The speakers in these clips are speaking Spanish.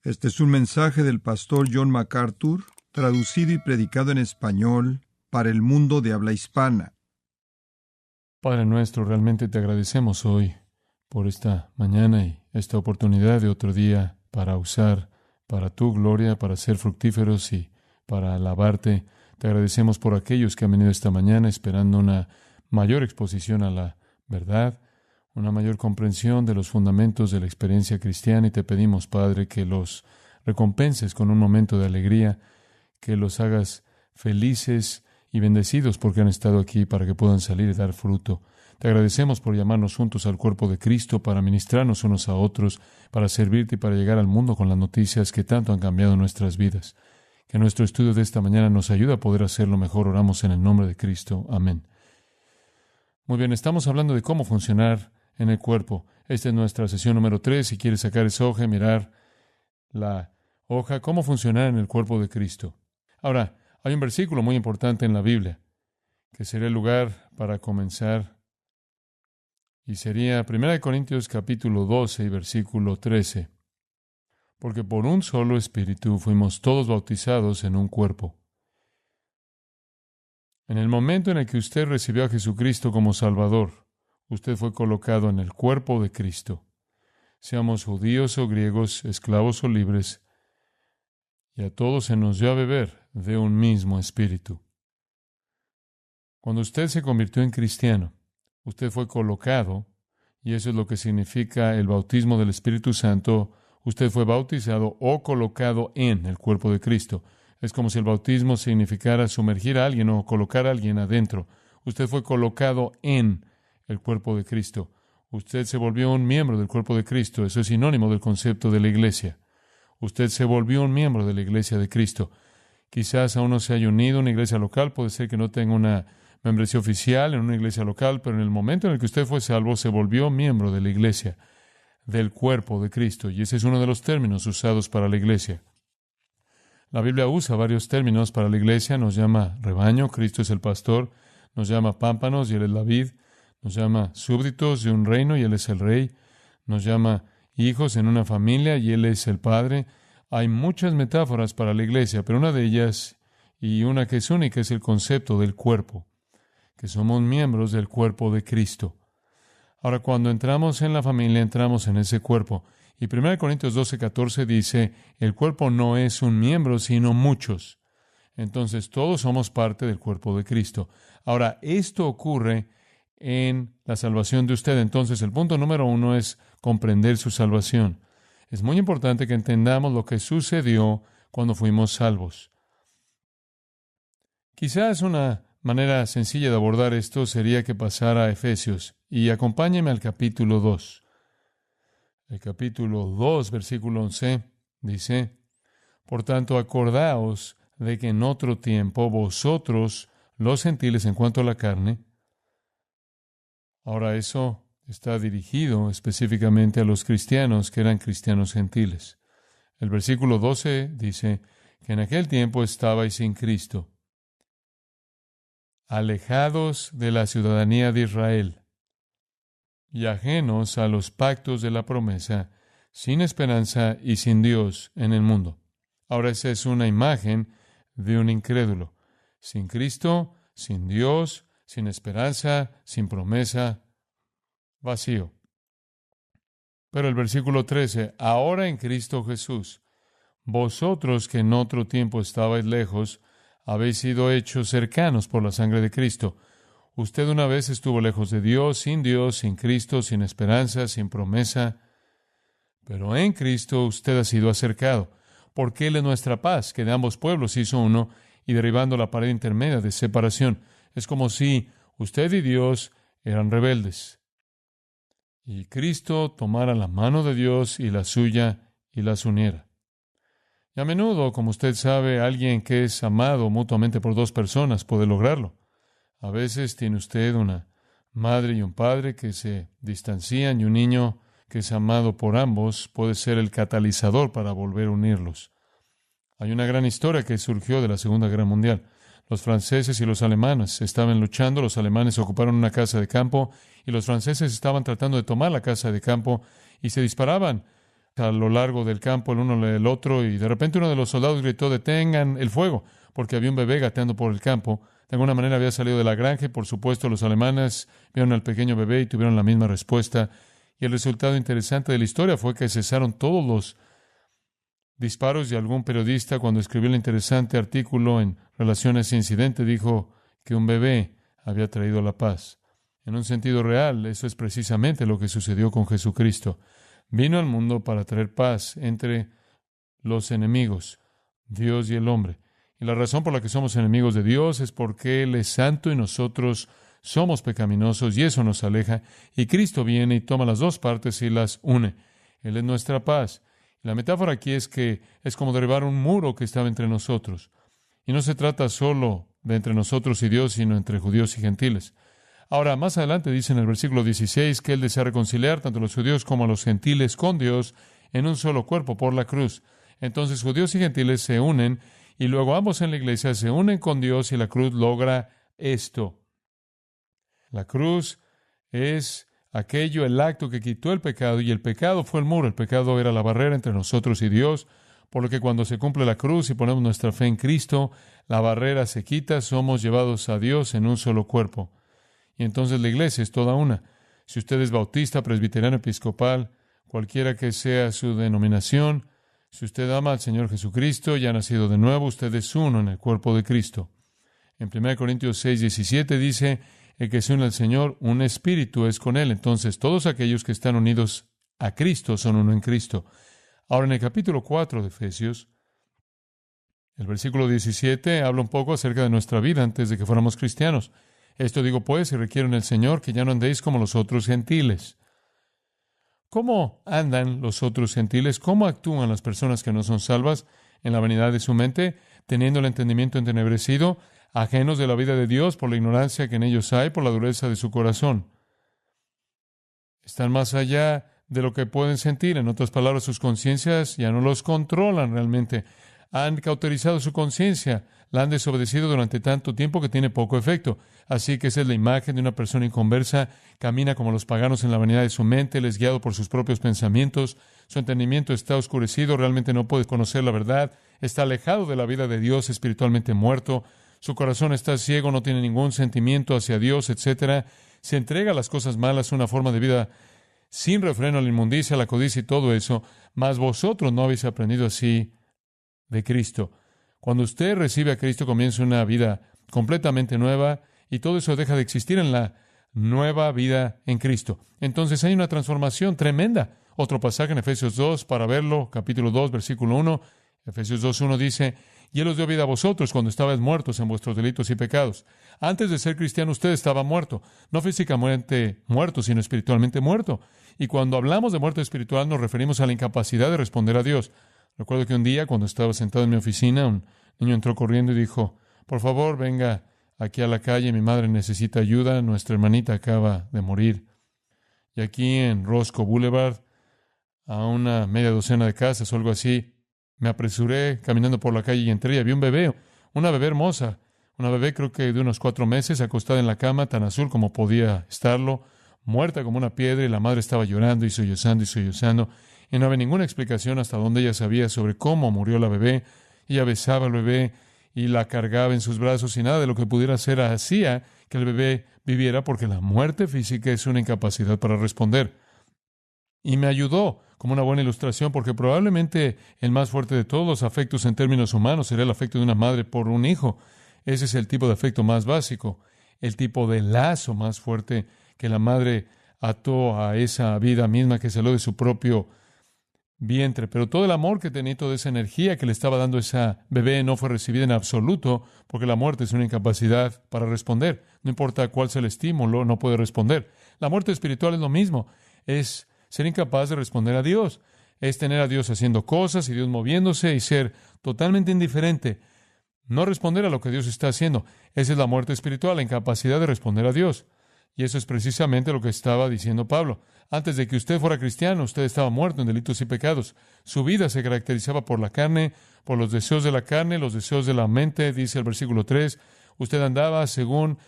Este es un mensaje del pastor John MacArthur, traducido y predicado en español para el mundo de habla hispana. Padre nuestro, realmente te agradecemos hoy por esta mañana y esta oportunidad de otro día para usar para tu gloria, para ser fructíferos y para alabarte. Te agradecemos por aquellos que han venido esta mañana esperando una mayor exposición a la verdad, una mayor comprensión de los fundamentos de la experiencia cristiana, y te pedimos, Padre, que los recompenses con un momento de alegría, que los hagas felices y bendecidos porque han estado aquí para que puedan salir y dar fruto. Te agradecemos por llamarnos juntos al cuerpo de Cristo, para ministrarnos unos a otros, para servirte y para llegar al mundo con las noticias que tanto han cambiado nuestras vidas. Que nuestro estudio de esta mañana nos ayude a poder hacerlo mejor. Oramos en el nombre de Cristo. Amén. Muy bien, estamos hablando de cómo funcionar en el cuerpo. Esta es nuestra sesión número 3. Si quieres sacar esa hoja y mirar la hoja, cómo funcionar en el cuerpo de Cristo. Ahora, hay un versículo muy importante en la Biblia, que sería el lugar para comenzar, y sería 1 Corintios capítulo 12 y versículo 13. Porque por un solo Espíritu fuimos todos bautizados en un cuerpo. En el momento en el que usted recibió a Jesucristo como Salvador, usted fue colocado en el cuerpo de Cristo. Seamos judíos o griegos, esclavos o libres, y a todos se nos dio a beber de un mismo Espíritu. Cuando usted se convirtió en cristiano, usted fue colocado, y eso es lo que significa el bautismo del Espíritu Santo. Usted fue bautizado o colocado en el cuerpo de Cristo. Es como si el bautismo significara sumergir a alguien o colocar a alguien adentro. Usted fue colocado en el cuerpo de Cristo. Usted se volvió un miembro del cuerpo de Cristo. Eso es sinónimo del concepto de la iglesia. Usted se volvió un miembro de la iglesia de Cristo. Quizás aún no se haya unido a una iglesia local. Puede ser que no tenga una membresía oficial en una iglesia local, pero en el momento en el que usted fue salvo, se volvió miembro de la iglesia, del cuerpo de Cristo. Y ese es uno de los términos usados para la iglesia. La Biblia usa varios términos para la iglesia. Nos llama rebaño, Cristo es el pastor. Nos llama pámpanos, y Él es la vid. Nos llama súbditos de un reino, y Él es el rey. Nos llama hijos en una familia, y Él es el padre. Hay muchas metáforas para la iglesia, pero una de ellas, y una que es única, es el concepto del cuerpo, que somos miembros del cuerpo de Cristo. Ahora, cuando entramos en la familia, entramos en ese cuerpo. Y 1 Corintios 12:14 dice, el cuerpo no es un miembro, sino muchos. Entonces, todos somos parte del cuerpo de Cristo. Ahora, esto ocurre en la salvación de usted. Entonces, el punto número 1 es comprender su salvación. Es muy importante que entendamos lo que sucedió cuando fuimos salvos. Quizás una manera sencilla de abordar esto sería que pasara a Efesios, y acompáñeme al capítulo 2. El capítulo 2, versículo 11, dice, por tanto, acordaos de que en otro tiempo vosotros, los gentiles en cuanto a la carne, ahora eso está dirigido específicamente a los cristianos que eran cristianos gentiles. El versículo 12 dice que en aquel tiempo estabais sin Cristo, alejados de la ciudadanía de Israel y ajenos a los pactos de la promesa, sin esperanza y sin Dios en el mundo. Ahora esa es una imagen de un incrédulo. Sin Cristo, sin Dios, sin esperanza, sin promesa, vacío. Pero el versículo 13, ahora en Cristo Jesús, vosotros que en otro tiempo estabais lejos, habéis sido hechos cercanos por la sangre de Cristo. Usted una vez estuvo lejos de Dios, sin Cristo, sin esperanza, sin promesa. Pero en Cristo usted ha sido acercado, porque Él es nuestra paz, que de ambos pueblos hizo uno, y derribando la pared intermedia de separación. Es como si usted y Dios eran rebeldes, y Cristo tomara la mano de Dios y la suya y las uniera. Y a menudo, como usted sabe, alguien que es amado mutuamente por dos personas puede lograrlo. A veces tiene usted una madre y un padre que se distancian, y un niño que es amado por ambos puede ser el catalizador para volver a unirlos. Hay una gran historia que surgió de la Segunda Guerra Mundial. Los franceses y los alemanes estaban luchando. Los alemanes ocuparon una casa de campo y los franceses estaban tratando de tomar la casa de campo y se disparaban a lo largo del campo el uno del otro, y de repente uno de los soldados gritó: detengan el fuego, porque había un bebé gateando por el campo. De alguna manera había salido de la granja y, por supuesto, los alemanes vieron al pequeño bebé y tuvieron la misma respuesta. Y el resultado interesante de la historia fue que cesaron todos los disparos, y algún periodista, cuando escribió el interesante artículo en relación a ese incidente, dijo que un bebé había traído la paz. En un sentido real, eso es precisamente lo que sucedió con Jesucristo. Vino al mundo para traer paz entre los enemigos, Dios y el hombre. Y la razón por la que somos enemigos de Dios es porque Él es santo y nosotros somos pecaminosos, y eso nos aleja. Y Cristo viene y toma las dos partes y las une. Él es nuestra paz. Y la metáfora aquí es que es como derribar un muro que estaba entre nosotros. Y no se trata solo de entre nosotros y Dios, sino entre judíos y gentiles. Ahora, más adelante dice en el versículo 16 que Él desea reconciliar tanto a los judíos como a los gentiles con Dios en un solo cuerpo por la cruz. Entonces, judíos y gentiles se unen, y luego ambos en la iglesia se unen con Dios, y la cruz logra esto. La cruz es aquello, el acto que quitó el pecado, y el pecado fue el muro. El pecado era la barrera entre nosotros y Dios, por lo que cuando se cumple la cruz y ponemos nuestra fe en Cristo, la barrera se quita, somos llevados a Dios en un solo cuerpo. Y entonces la iglesia es toda una. Si usted es bautista, presbiteriano, episcopal, cualquiera que sea su denominación, si usted ama al Señor Jesucristo y ha nacido de nuevo, usted es uno en el cuerpo de Cristo. En 1 Corintios 6:17 dice: el que se une al Señor, un espíritu es con Él. Entonces, todos aquellos que están unidos a Cristo son uno en Cristo. Ahora, en el capítulo 4 de Efesios, el versículo 17 habla un poco acerca de nuestra vida antes de que fuéramos cristianos. Esto digo pues, y requiero en el Señor que ya no andéis como los otros gentiles. ¿Cómo andan los otros gentiles? ¿Cómo actúan las personas que no son salvas? En la vanidad de su mente, teniendo el entendimiento entenebrecido, ajenos de la vida de Dios por la ignorancia que en ellos hay, por la dureza de su corazón. Están más allá de lo que pueden sentir. En otras palabras, sus conciencias ya no los controlan realmente. Han cauterizado su conciencia, la han desobedecido durante tanto tiempo que tiene poco efecto. Así que esa es la imagen de una persona inconversa. Camina como los paganos en la vanidad de su mente, él es guiado por sus propios pensamientos. Su entendimiento está oscurecido, realmente no puede conocer la verdad. Está alejado de la vida de Dios, espiritualmente muerto. Su corazón está ciego, no tiene ningún sentimiento hacia Dios, etc. Se entrega a las cosas malas, una forma de vida sin refreno a la inmundicia, a la codicia y todo eso. Mas vosotros no habéis aprendido así de Cristo. Cuando usted recibe a Cristo, comienza una vida completamente nueva, y todo eso deja de existir en la nueva vida en Cristo. Entonces hay una transformación tremenda. Otro pasaje en Efesios 2, para verlo, capítulo 2, versículo 1. Efesios 2:1 dice: y Él os dio vida a vosotros cuando estabais muertos en vuestros delitos y pecados. Antes de ser cristiano, usted estaba muerto. No físicamente muerto, sino espiritualmente muerto. Y cuando hablamos de muerte espiritual, nos referimos a la incapacidad de responder a Dios. Recuerdo que un día, cuando estaba sentado en mi oficina, un niño entró corriendo y dijo: por favor, venga aquí a la calle, mi madre necesita ayuda, nuestra hermanita acaba de morir. Y aquí en Roscoe Boulevard, a una media docena de casas o algo así, me apresuré caminando por la calle y entré y había un bebé, una bebé hermosa, una bebé creo que de unos 4 meses, acostada en la cama, tan azul como podía estarlo, muerta como una piedra, y la madre estaba llorando y sollozando, y no había ninguna explicación hasta dónde ella sabía sobre cómo murió la bebé. Ella besaba al bebé y la cargaba en sus brazos, y nada de lo que pudiera hacer hacía que el bebé viviera, porque la muerte física es una incapacidad para responder. Y me ayudó como una buena ilustración, porque probablemente el más fuerte de todos los afectos en términos humanos sería el afecto de una madre por un hijo. Ese es el tipo de afecto más básico, el tipo de lazo más fuerte que la madre ató a esa vida misma que salió de su propio vientre. Pero todo el amor que tenía, toda esa energía que le estaba dando esa bebé no fue recibida en absoluto, porque la muerte es una incapacidad para responder. No importa cuál sea el estímulo, no puede responder. La muerte espiritual es lo mismo, es ser incapaz de responder a Dios, es tener a Dios haciendo cosas y Dios moviéndose y ser totalmente indiferente, no responder a lo que Dios está haciendo. Esa es la muerte espiritual, la incapacidad de responder a Dios. Y eso es precisamente lo que estaba diciendo Pablo. Antes de que usted fuera cristiano, usted estaba muerto en delitos y pecados. Su vida se caracterizaba por la carne, por los deseos de la carne, los deseos de la mente, dice el versículo 3. Usted andaba según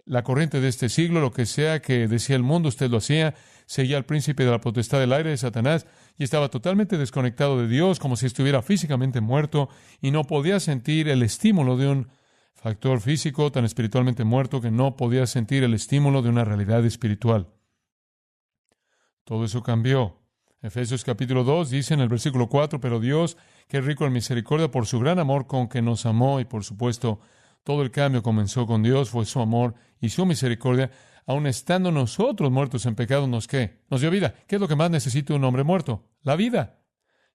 la corriente de este siglo, lo que sea que decía el mundo, usted lo hacía. seguía al príncipe de la potestad del aire de Satanás y estaba totalmente desconectado de Dios, como si estuviera físicamente muerto y no podía sentir el estímulo de un factor físico tan espiritualmente muerto que no podía sentir el estímulo de una realidad espiritual. Todo eso cambió. Efesios capítulo 2 dice en el versículo 4, pero Dios, que es rico en misericordia por su gran amor con que nos amó, y por supuesto, todo el cambio comenzó con Dios, fue su amor y su misericordia, aun estando nosotros muertos en pecado, ¿qué? Nos dio vida. ¿Qué es lo que más necesita un hombre muerto? La vida.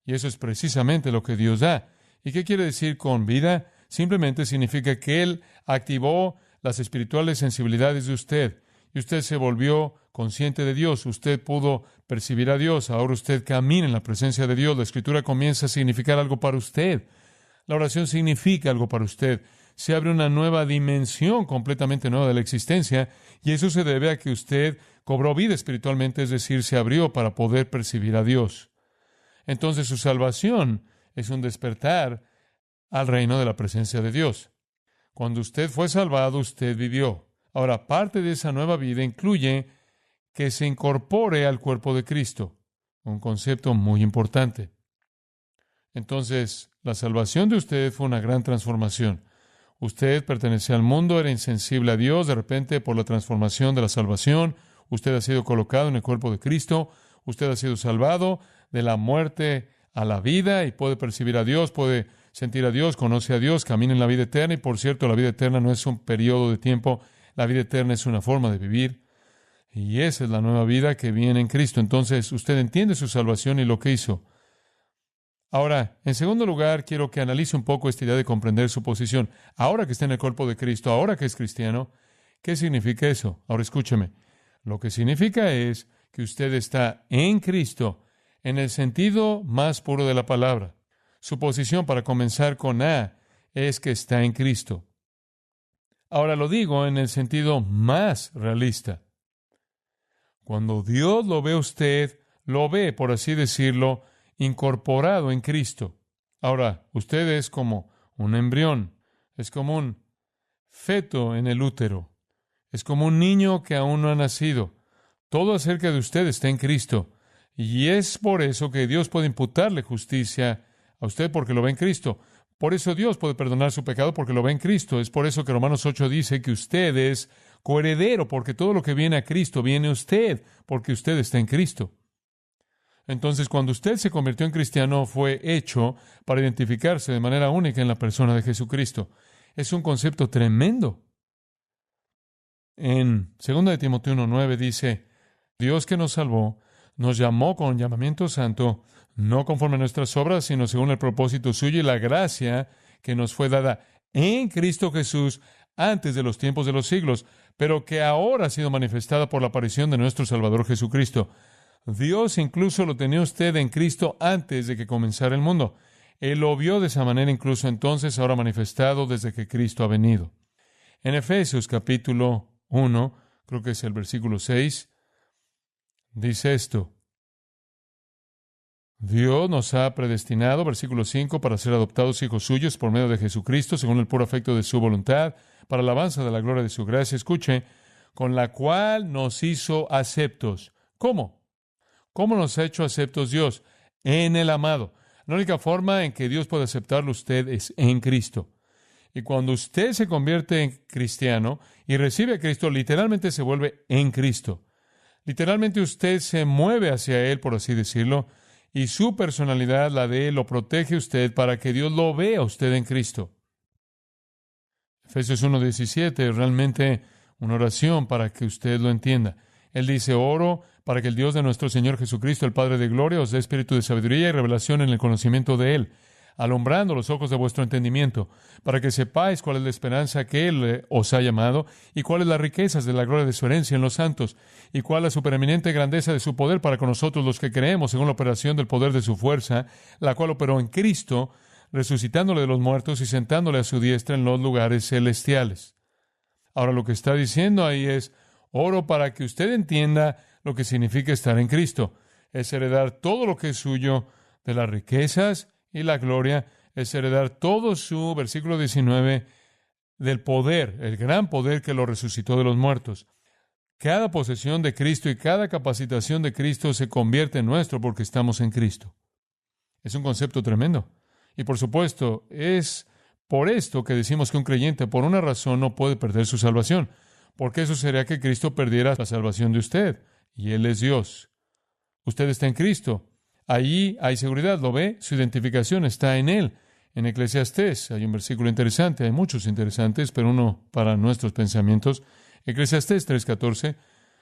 Y eso es precisamente lo que Dios da. ¿Y qué quiere decir con vida? Simplemente significa que Él activó las espirituales sensibilidades de usted y usted se volvió consciente de Dios. Usted pudo percibir a Dios. Ahora usted camina en la presencia de Dios. La Escritura comienza a significar algo para usted. La oración significa algo para usted. Se abre una nueva dimensión completamente nueva de la existencia y eso se debe a que usted cobró vida espiritualmente, es decir, se abrió para poder percibir a Dios. Entonces su salvación es un despertar al reino de la presencia de Dios. Cuando usted fue salvado, usted vivió. Ahora, parte de esa nueva vida incluye que se incorpore al cuerpo de Cristo, un concepto muy importante. Entonces, la salvación de usted fue una gran transformación. Usted pertenecía al mundo, era insensible a Dios. De repente, por la transformación de la salvación, usted ha sido colocado en el cuerpo de Cristo. Usted ha sido salvado de la muerte a la vida y puede percibir a Dios, puede sentir a Dios, conoce a Dios, camina en la vida eterna. Y por cierto, la vida eterna no es un periodo de tiempo. La vida eterna es una forma de vivir. Y esa es la nueva vida que viene en Cristo. Entonces, usted entiende su salvación y lo que hizo. Ahora, en segundo lugar, quiero que analice un poco esta idea de comprender su posición. Ahora que está en el cuerpo de Cristo, ahora que es cristiano, ¿qué significa eso? Ahora escúcheme. Lo que significa es que usted está en Cristo en el sentido más puro de la palabra. Su posición, para comenzar con A, es que está en Cristo. Ahora lo digo en el sentido más realista. Cuando Dios lo ve a usted, lo ve, por así decirlo, incorporado en Cristo. Ahora, usted es como un embrión, es como un feto en el útero, es como un niño que aún no ha nacido. Todo acerca de usted está en Cristo, y es por eso que Dios puede imputarle justicia a usted porque lo ve en Cristo. Por eso Dios puede perdonar su pecado porque lo ve en Cristo. Es por eso que Romanos 8 dice que usted es coheredero, porque todo lo que viene a Cristo viene a usted, porque usted está en Cristo. Entonces, cuando usted se convirtió en cristiano, fue hecho para identificarse de manera única en la persona de Jesucristo. Es un concepto tremendo. En 2 de Timoteo 1:9 dice, Dios que nos salvó, nos llamó con llamamiento santo, no conforme a nuestras obras, sino según el propósito suyo y la gracia que nos fue dada en Cristo Jesús antes de los tiempos de los siglos, pero que ahora ha sido manifestada por la aparición de nuestro Salvador Jesucristo. Dios incluso lo tenía usted en Cristo antes de que comenzara el mundo. Él lo vio de esa manera incluso entonces, ahora manifestado desde que Cristo ha venido. En Efesios capítulo 1, creo que es el versículo 6, dice esto. Dios nos ha predestinado, versículo 5, para ser adoptados hijos suyos por medio de Jesucristo, según el puro afecto de su voluntad, para la alabanza de la gloria de su gracia. Escuche, con la cual nos hizo aceptos. ¿Cómo? ¿Cómo nos ha hecho aceptos Dios? En el amado. La única forma en que Dios puede aceptarlo usted es en Cristo. Y cuando usted se convierte en cristiano y recibe a Cristo, literalmente se vuelve en Cristo. Literalmente usted se mueve hacia Él, por así decirlo, y su personalidad, la de Él, lo protege usted para que Dios lo vea a usted en Cristo. Efesios 1:17 es realmente una oración para que usted lo entienda. Él dice, oro para que el Dios de nuestro Señor Jesucristo, el Padre de gloria, os dé espíritu de sabiduría y revelación en el conocimiento de Él, alumbrando los ojos de vuestro entendimiento, para que sepáis cuál es la esperanza que Él os ha llamado, y cuáles las riquezas de la gloria de su herencia en los santos, y cuál la supereminente grandeza de su poder para con nosotros los que creemos, según la operación del poder de su fuerza, la cual operó en Cristo, resucitándole de los muertos y sentándole a su diestra en los lugares celestiales. Ahora lo que está diciendo ahí es, oro para que usted entienda lo que significa estar en Cristo. Es heredar todo lo que es suyo de las riquezas y la gloria. Es heredar todo su, versículo 19, del poder, el gran poder que lo resucitó de los muertos. Cada posesión de Cristo y cada capacitación de Cristo se convierte en nuestro porque estamos en Cristo. Es un concepto tremendo. Y por supuesto, es por esto que decimos que un creyente, por una razón, no puede perder su salvación. Porque eso sería que Cristo perdiera la salvación de usted. Y Él es Dios. Usted está en Cristo. Allí hay seguridad, ¿lo ve? Su identificación está en Él. En Eclesiastés hay un versículo interesante, hay muchos interesantes, pero uno para nuestros pensamientos. Eclesiastés 3:14.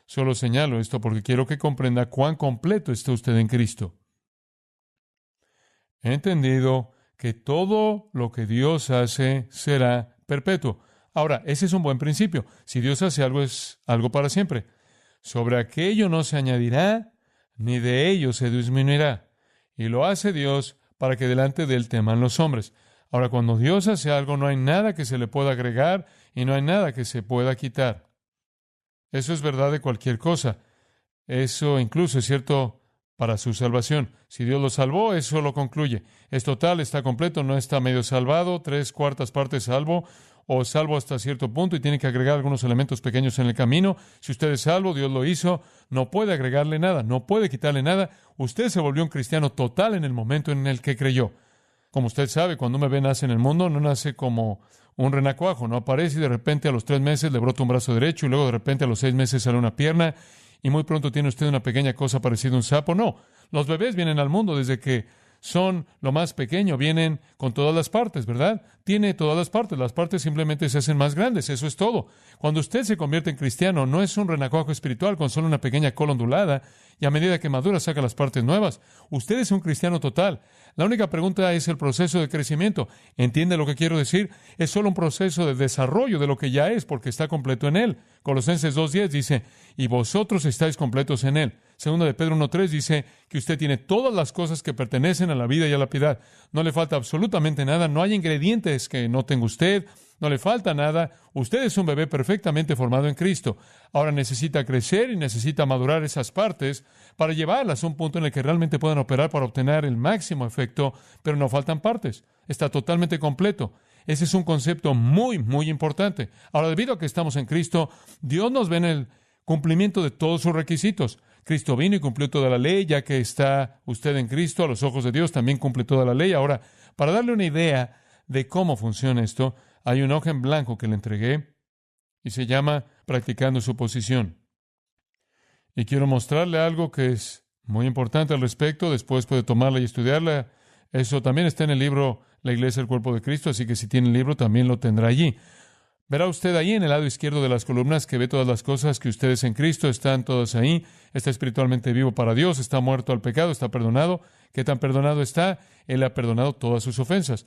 Solo señalo esto porque quiero que comprenda cuán completo está usted en Cristo. He entendido que todo lo que Dios hace será perpetuo. Ahora, ese es un buen principio. Si Dios hace algo, es algo para siempre. Sobre aquello no se añadirá, ni de ello se disminuirá. Y lo hace Dios para que delante de Él teman los hombres. Ahora, cuando Dios hace algo, no hay nada que se le pueda agregar y no hay nada que se pueda quitar. Eso es verdad de cualquier cosa. Eso incluso es cierto para su salvación. Si Dios lo salvó, eso lo concluye. Es total, está completo, no está medio salvado, 3/4 partes salvo, o salvo hasta cierto punto y tiene que agregar algunos elementos pequeños en el camino. Si usted es salvo, Dios lo hizo, no puede agregarle nada, no puede quitarle nada. Usted se volvió un cristiano total en el momento en el que creyó. Como usted sabe, cuando un bebé nace en el mundo, no nace como un renacuajo, no aparece y de repente a los 3 meses le brota un brazo derecho y luego de repente a los 6 meses sale una pierna y muy pronto tiene usted una pequeña cosa parecida a un sapo. No, los bebés vienen al mundo desde que son lo más pequeño, vienen con todas las partes, ¿verdad? Tiene todas las partes simplemente se hacen más grandes, eso es todo. Cuando usted se convierte en cristiano, no es un renacuajo espiritual con solo una pequeña cola ondulada y a medida que madura saca las partes nuevas. Usted es un cristiano total. La única pregunta es el proceso de crecimiento. ¿Entiende lo que quiero decir? Es solo un proceso de desarrollo de lo que ya es porque está completo en Él. Colosenses 2:10 dice, y vosotros estáis completos en Él. Segunda de Pedro 1:3 dice que usted tiene todas las cosas que pertenecen a la vida y a la piedad. No le falta absolutamente nada, no hay ingredientes que no tenga usted, no le falta nada. Usted es un bebé perfectamente formado en Cristo. Ahora necesita crecer y necesita madurar esas partes para llevarlas a un punto en el que realmente puedan operar para obtener el máximo efecto, pero no faltan partes. Está totalmente completo. Ese es un concepto muy, muy importante. Ahora, debido a que estamos en Cristo, Dios nos ve en el cumplimiento de todos sus requisitos. Cristo vino y cumplió toda la ley, ya que está usted en Cristo, a los ojos de Dios también cumple toda la ley. Ahora, para darle una idea de cómo funciona esto, hay una hoja en blanco que le entregué y se llama Practicando su posición. Y quiero mostrarle algo que es muy importante al respecto. Después puede tomarla y estudiarla. Eso también está en el libro La Iglesia del Cuerpo de Cristo, así que si tiene el libro también lo tendrá allí. Verá usted ahí en el lado izquierdo de las columnas que ve todas las cosas que ustedes en Cristo están todas ahí. Está espiritualmente vivo para Dios, está muerto al pecado, está perdonado. ¿Qué tan perdonado está? Él ha perdonado todas sus ofensas.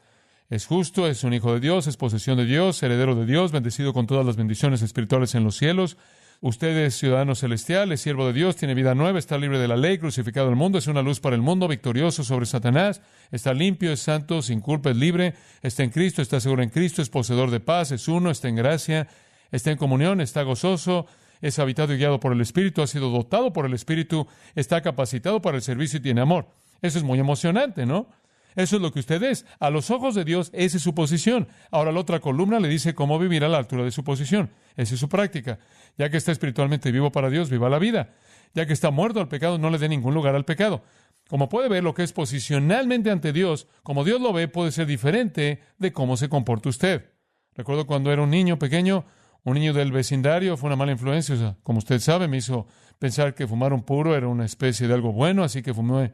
Es justo, es un hijo de Dios, es posesión de Dios, heredero de Dios, bendecido con todas las bendiciones espirituales en los cielos. Usted es ciudadano celestial, es siervo de Dios, tiene vida nueva, está libre de la ley, crucificado al mundo, es una luz para el mundo, victorioso sobre Satanás, está limpio, es santo, sin culpa, es libre, está en Cristo, está seguro en Cristo, es poseedor de paz, es uno, está en gracia, está en comunión, está gozoso, es habitado y guiado por el Espíritu, ha sido dotado por el Espíritu, está capacitado para el servicio y tiene amor. Eso es muy emocionante, ¿no? Eso es lo que usted es. A los ojos de Dios, esa es su posición. Ahora la otra columna le dice cómo vivir a la altura de su posición. Esa es su práctica. Ya que está espiritualmente vivo para Dios, viva la vida. Ya que está muerto al pecado, no le dé ningún lugar al pecado. Como puede ver, lo que es posicionalmente ante Dios, como Dios lo ve, puede ser diferente de cómo se comporta usted. Recuerdo cuando era un niño pequeño, un niño del vecindario, fue una mala influencia. O sea, como usted sabe, me hizo pensar que fumar un puro era una especie de algo bueno, así que fumé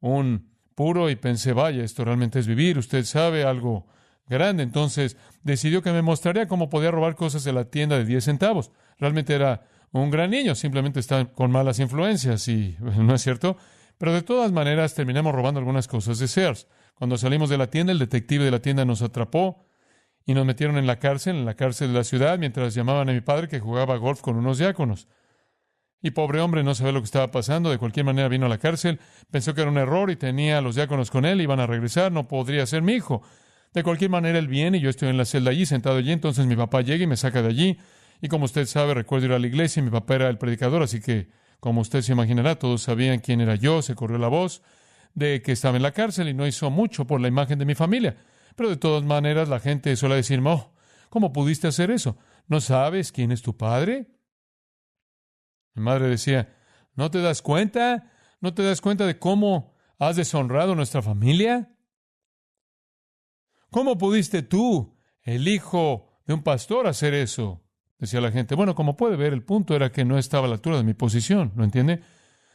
un puro y pensé, vaya, esto realmente es vivir, usted sabe, algo grande. Entonces decidió que me mostraría cómo podía robar cosas de la tienda de 10 centavos. Realmente era un gran niño, simplemente está con malas influencias y no es cierto. Pero de todas maneras terminamos robando algunas cosas de Sears. Cuando salimos de la tienda, el detective de la tienda nos atrapó y nos metieron en la cárcel de la ciudad, mientras llamaban a mi padre que jugaba golf con unos diáconos. Y pobre hombre, no sabía lo que estaba pasando. De cualquier manera vino a la cárcel, pensó que era un error y tenía a los diáconos con él, iban a regresar, no podría ser mi hijo. De cualquier manera él viene y yo estoy en la celda allí, sentado allí, entonces mi papá llega y me saca de allí. Y como usted sabe, recuerdo ir a la iglesia y mi papá era el predicador, así que, como usted se imaginará, todos sabían quién era yo, se corrió la voz de que estaba en la cárcel y no hizo mucho por la imagen de mi familia. Pero de todas maneras la gente suele decirme, oh, ¿cómo pudiste hacer eso? ¿No sabes quién es tu padre? Mi madre decía, ¿no te das cuenta? ¿No te das cuenta de cómo has deshonrado a nuestra familia? ¿Cómo pudiste tú, el hijo de un pastor, hacer eso? Decía la gente. Bueno, como puede ver, el punto era que no estaba a la altura de mi posición, ¿lo entiende?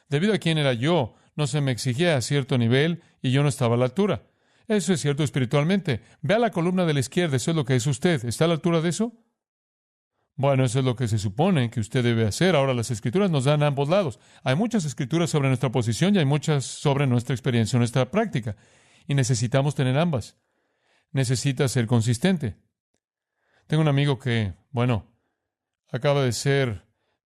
Debido a quién era yo, no se me exigía a cierto nivel y yo no estaba a la altura. Eso es cierto espiritualmente. Vea la columna de la izquierda, eso es lo que es usted. ¿Está a la altura de eso? Bueno, eso es lo que se supone que usted debe hacer. Ahora, las escrituras nos dan ambos lados. Hay muchas escrituras sobre nuestra posición y hay muchas sobre nuestra experiencia, nuestra práctica. Y necesitamos tener ambas. Necesita ser consistente. Tengo un amigo que, bueno, acaba de ser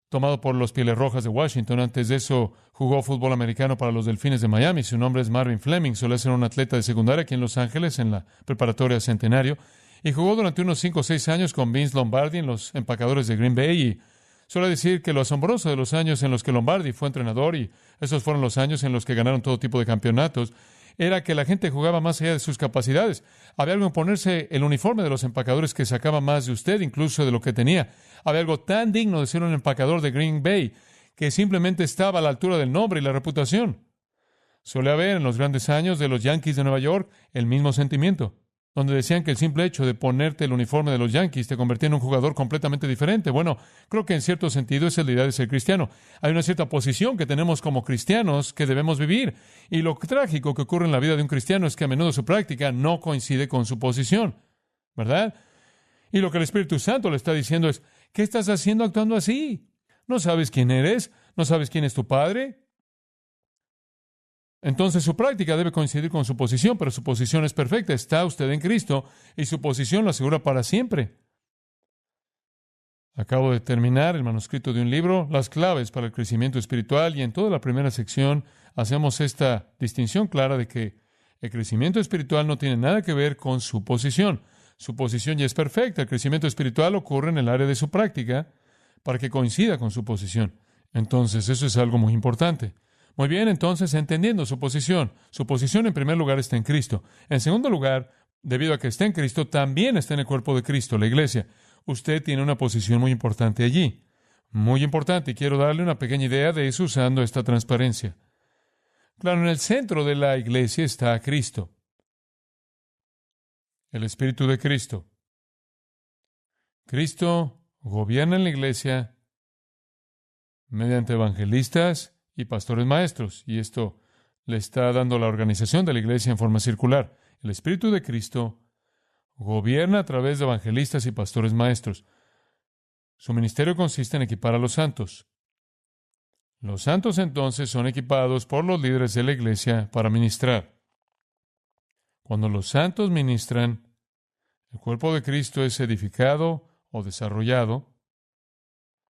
tomado por los Pieles Rojas de Washington. Antes de eso, jugó fútbol americano para los Delfines de Miami. Su nombre es Marvin Fleming. Suele ser un atleta de secundaria aquí en Los Ángeles, en la preparatoria Centenario. Y jugó durante unos 5 o 6 años con Vince Lombardi en los Empacadores de Green Bay. Y suele decir que lo asombroso de los años en los que Lombardi fue entrenador, y esos fueron los años en los que ganaron todo tipo de campeonatos, era que la gente jugaba más allá de sus capacidades. Había algo en ponerse el uniforme de los empacadores que sacaba más de usted, incluso de lo que tenía. Había algo tan digno de ser un empacador de Green Bay que simplemente estaba a la altura del nombre y la reputación. Suele haber en los grandes años de los Yankees de Nueva York el mismo sentimiento, donde decían que el simple hecho de ponerte el uniforme de los Yankees te convertía en un jugador completamente diferente. Bueno, creo que en cierto sentido esa es la idea de ser cristiano. Hay una cierta posición que tenemos como cristianos que debemos vivir. Y lo trágico que ocurre en la vida de un cristiano es que a menudo su práctica no coincide con su posición, ¿verdad? Y lo que el Espíritu Santo le está diciendo es, ¿qué estás haciendo actuando así? ¿No sabes quién eres? ¿No sabes quién es tu padre? Entonces su práctica debe coincidir con su posición, pero su posición es perfecta. Está usted en Cristo y su posición lo asegura para siempre. Acabo de terminar el manuscrito de un libro, Las claves para el crecimiento espiritual, y en toda la primera sección hacemos esta distinción clara de que el crecimiento espiritual no tiene nada que ver con su posición. Su posición ya es perfecta. El crecimiento espiritual ocurre en el área de su práctica para que coincida con su posición. Entonces, eso es algo muy importante. Muy bien, entonces, entendiendo su posición en primer lugar está en Cristo. En segundo lugar, debido a que está en Cristo, también está en el cuerpo de Cristo, la iglesia. Usted tiene una posición muy importante allí. Muy importante, y quiero darle una pequeña idea de eso usando esta transparencia. Claro, en el centro de la iglesia está Cristo, el Espíritu de Cristo. Cristo gobierna en la iglesia mediante evangelistas y pastores maestros, y esto le está dando la organización de la iglesia en forma circular. El Espíritu de Cristo gobierna a través de evangelistas y pastores maestros. Su ministerio consiste en equipar a los santos. Los santos entonces son equipados por los líderes de la iglesia para ministrar. Cuando los santos ministran, el cuerpo de Cristo es edificado o desarrollado,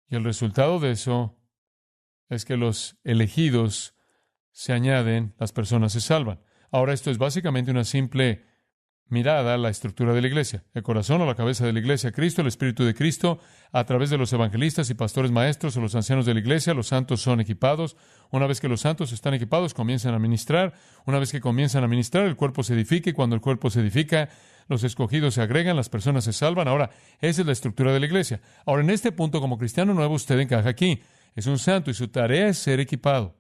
y el resultado de eso es que los elegidos se añaden, las personas se salvan. Ahora, esto es básicamente una simple mirada a la estructura de la iglesia. El corazón o la cabeza de la iglesia, Cristo, el Espíritu de Cristo, a través de los evangelistas y pastores maestros o los ancianos de la iglesia, los santos son equipados. Una vez que los santos están equipados, comienzan a ministrar. Una vez que comienzan a ministrar, el cuerpo se edifica, y cuando el cuerpo se edifica, los escogidos se agregan, las personas se salvan. Ahora, esa es la estructura de la iglesia. Ahora, en este punto, como cristiano nuevo, usted encaja aquí. Es un santo y su tarea es ser equipado.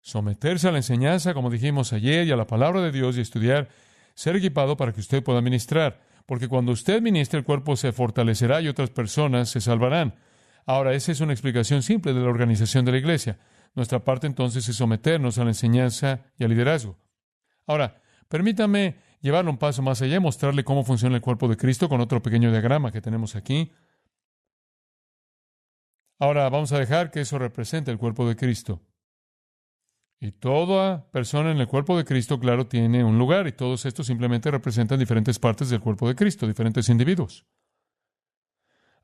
Someterse a la enseñanza, como dijimos ayer, y a la palabra de Dios y estudiar, ser equipado para que usted pueda ministrar. Porque cuando usted ministra, el cuerpo se fortalecerá y otras personas se salvarán. Ahora, esa es una explicación simple de la organización de la iglesia. Nuestra parte entonces es someternos a la enseñanza y al liderazgo. Ahora, permítame llevarlo un paso más allá y mostrarle cómo funciona el cuerpo de Cristo con otro pequeño diagrama que tenemos aquí. Ahora vamos a dejar que eso represente el cuerpo de Cristo. Y toda persona en el cuerpo de Cristo, claro, tiene un lugar, y todos estos simplemente representan diferentes partes del cuerpo de Cristo, diferentes individuos.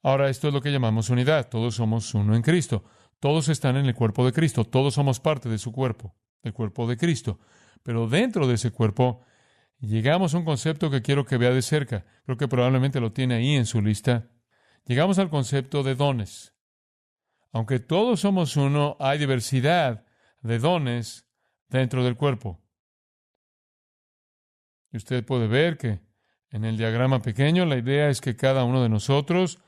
Ahora, esto es lo que llamamos unidad. Todos somos uno en Cristo. Todos están en el cuerpo de Cristo. Todos somos parte de su cuerpo, del cuerpo de Cristo. Pero dentro de ese cuerpo, llegamos a un concepto que quiero que vea de cerca. Creo que probablemente lo tiene ahí en su lista. Llegamos al concepto de dones. Aunque todos somos uno, hay diversidad de dones dentro del cuerpo. Y usted puede ver que en el diagrama pequeño la idea es que cada uno de nosotros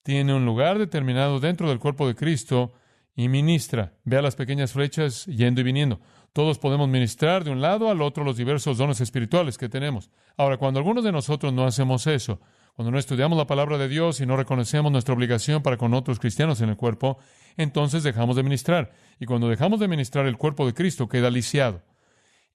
tiene un lugar determinado dentro del cuerpo de Cristo y ministra. Vea las pequeñas flechas yendo y viniendo. Todos podemos ministrar de un lado al otro los diversos dones espirituales que tenemos. Ahora, cuando algunos de nosotros no hacemos eso, cuando no estudiamos la palabra de Dios y no reconocemos nuestra obligación para con otros cristianos en el cuerpo, entonces dejamos de ministrar. Y cuando dejamos de ministrar, el cuerpo de Cristo queda lisiado.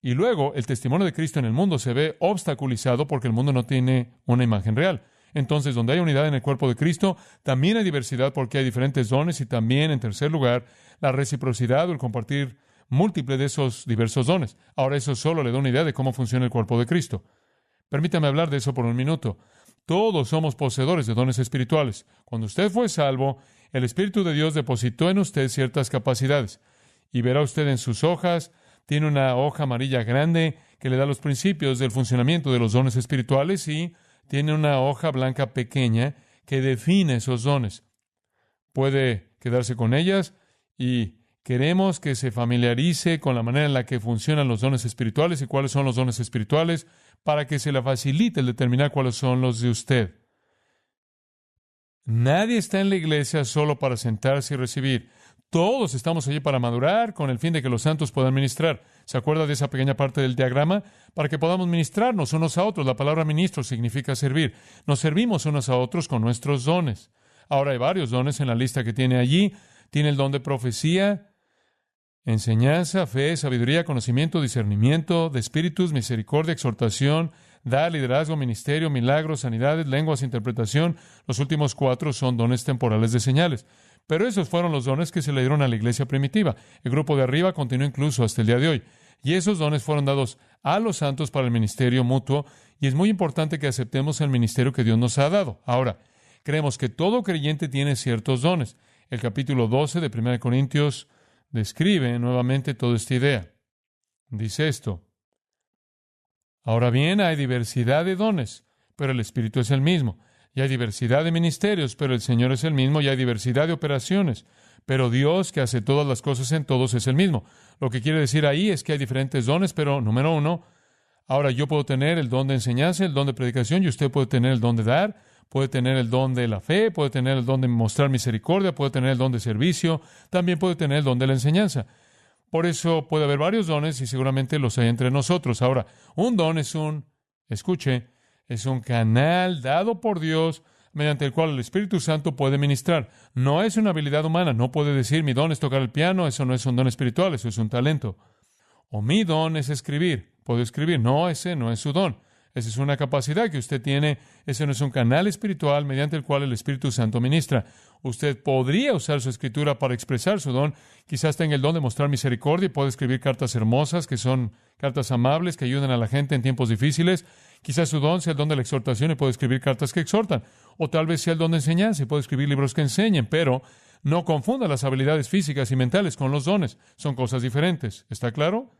Y luego el testimonio de Cristo en el mundo se ve obstaculizado porque el mundo no tiene una imagen real. Entonces, donde hay unidad en el cuerpo de Cristo, también hay diversidad porque hay diferentes dones y también, en tercer lugar, la reciprocidad o el compartir múltiple de esos diversos dones. Ahora, eso solo le da una idea de cómo funciona el cuerpo de Cristo. Permítame hablar de eso por un minuto. Todos somos poseedores de dones espirituales. Cuando usted fue salvo, el Espíritu de Dios depositó en usted ciertas capacidades. Y verá usted en sus hojas, tiene una hoja amarilla grande que le da los principios del funcionamiento de los dones espirituales y tiene una hoja blanca pequeña que define esos dones. Puede quedarse con ellas y queremos que se familiarice con la manera en la que funcionan los dones espirituales y cuáles son los dones espirituales para que se le facilite el determinar cuáles son los de usted. Nadie está en la iglesia solo para sentarse y recibir. Todos estamos allí para madurar con el fin de que los santos puedan ministrar. ¿Se acuerda de esa pequeña parte del diagrama? Para que podamos ministrarnos unos a otros. La palabra ministro significa servir. Nos servimos unos a otros con nuestros dones. Ahora hay varios dones en la lista que tiene allí. Tiene el don de profecía, enseñanza, fe, sabiduría, conocimiento, discernimiento, de espíritus, misericordia, exhortación, dar, liderazgo, ministerio, milagros, sanidades, lenguas, interpretación. Los últimos 4 son dones temporales de señales. Pero esos fueron los dones que se le dieron a la iglesia primitiva. El grupo de arriba continúa incluso hasta el día de hoy. Y esos dones fueron dados a los santos para el ministerio mutuo. Y es muy importante que aceptemos el ministerio que Dios nos ha dado. Ahora, creemos que todo creyente tiene ciertos dones. El capítulo 12 de 1 Corintios describe nuevamente toda esta idea. Dice esto: ahora bien, hay diversidad de dones, pero el Espíritu es el mismo. Y hay diversidad de ministerios, pero el Señor es el mismo. Y hay diversidad de operaciones, pero Dios, que hace todas las cosas en todos, es el mismo. Lo que quiere decir ahí es que hay diferentes dones, pero número 1, ahora yo puedo tener el don de enseñanza, el don de predicación, y usted puede tener el don de dar, puede tener el don de la fe, puede tener el don de mostrar misericordia, puede tener el don de servicio, también puede tener el don de la enseñanza. Por eso puede haber varios dones y seguramente los hay entre nosotros. Ahora, un don es es un canal dado por Dios mediante el cual el Espíritu Santo puede ministrar. No es una habilidad humana. No puede decir, mi don es tocar el piano, eso no es un don espiritual, eso es un talento. O mi don es escribir. Puedo escribir. No, ese no es su don. Esa es una capacidad que usted tiene. Ese no es un canal espiritual mediante el cual el Espíritu Santo ministra. Usted podría usar su escritura para expresar su don. Quizás tenga el don de mostrar misericordia y puede escribir cartas hermosas, que son cartas amables, que ayudan a la gente en tiempos difíciles. Quizás su don sea el don de la exhortación y puede escribir cartas que exhortan. O tal vez sea el don de enseñanza y puede escribir libros que enseñen. Pero no confunda las habilidades físicas y mentales con los dones. Son cosas diferentes. ¿Está claro?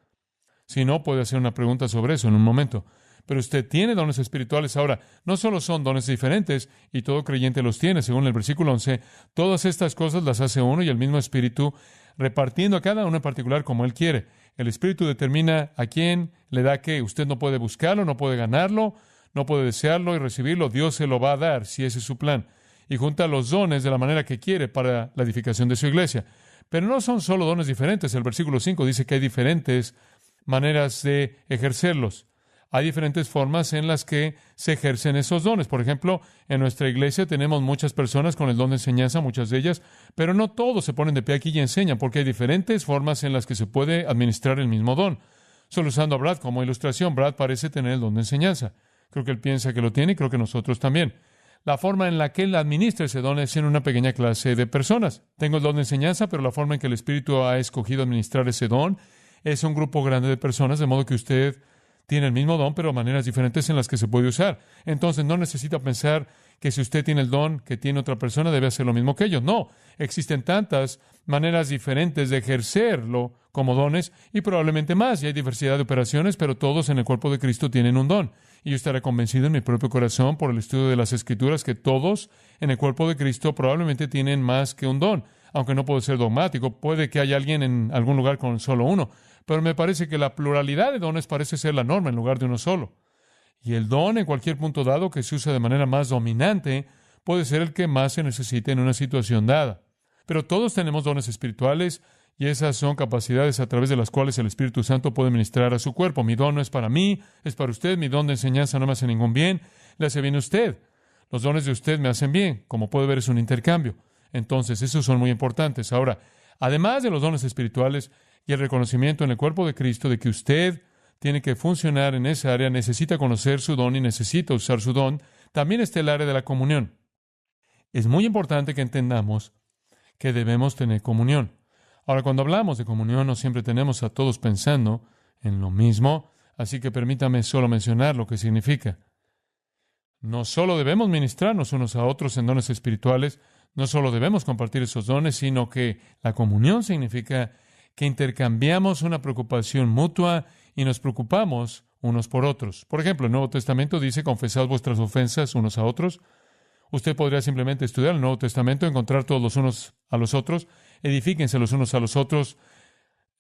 Si no, puede hacer una pregunta sobre eso en un momento. Pero usted tiene dones espirituales. Ahora, no solo son dones diferentes, y todo creyente los tiene, según el versículo 11, todas estas cosas las hace uno y el mismo Espíritu, repartiendo a cada uno en particular como Él quiere. El Espíritu determina a quién le da qué. Usted no puede buscarlo, no puede ganarlo, no puede desearlo y recibirlo. Dios se lo va a dar si ese es su plan. Y junta los dones de la manera que quiere para la edificación de su iglesia. Pero no son solo dones diferentes. El versículo 5 dice que hay diferentes maneras de ejercerlos. Hay diferentes formas en las que se ejercen esos dones. Por ejemplo, en nuestra iglesia tenemos muchas personas con el don de enseñanza, muchas de ellas, pero no todos se ponen de pie aquí y enseñan, porque hay diferentes formas en las que se puede administrar el mismo don. Solo usando a Brad como ilustración, Brad parece tener el don de enseñanza. Creo que él piensa que lo tiene y creo que nosotros también. La forma en la que él administra ese don es en una pequeña clase de personas. Tengo el don de enseñanza, pero la forma en que el Espíritu ha escogido administrar ese don es un grupo grande de personas, de modo que usted tiene el mismo don, pero maneras diferentes en las que se puede usar. Entonces, no necesita pensar que si usted tiene el don que tiene otra persona, debe hacer lo mismo que ellos. No, existen tantas maneras diferentes de ejercerlo como dones y probablemente más. Y hay diversidad de operaciones, pero todos en el cuerpo de Cristo tienen un don. Y yo estaré convencido en mi propio corazón por el estudio de las Escrituras que todos en el cuerpo de Cristo probablemente tienen más que un don. Aunque no puedo ser dogmático, puede que haya alguien en algún lugar con solo uno. Pero me parece que la pluralidad de dones parece ser la norma en lugar de uno solo. Y el don, en cualquier punto dado que se usa de manera más dominante, puede ser el que más se necesite en una situación dada. Pero todos tenemos dones espirituales y esas son capacidades a través de las cuales el Espíritu Santo puede ministrar a su cuerpo. Mi don no es para mí, es para usted. Mi don de enseñanza no me hace ningún bien, le hace bien a usted. Los dones de usted me hacen bien. Como puede ver, es un intercambio. Entonces, esos son muy importantes. Ahora, además de los dones espirituales y el reconocimiento en el cuerpo de Cristo de que usted tiene que funcionar en esa área, necesita conocer su don y necesita usar su don, también está el área de la comunión. Es muy importante que entendamos que debemos tener comunión. Ahora, cuando hablamos de comunión, no siempre tenemos a todos pensando en lo mismo, así que permítame solo mencionar lo que significa. No solo debemos ministrarnos unos a otros en dones espirituales, no solo debemos compartir esos dones, sino que la comunión significa que intercambiamos una preocupación mutua y nos preocupamos unos por otros. Por ejemplo, el Nuevo Testamento dice, confesad vuestras ofensas unos a otros. Usted podría simplemente estudiar el Nuevo Testamento, encontrar todos los unos a los otros, edifíquense los unos a los otros,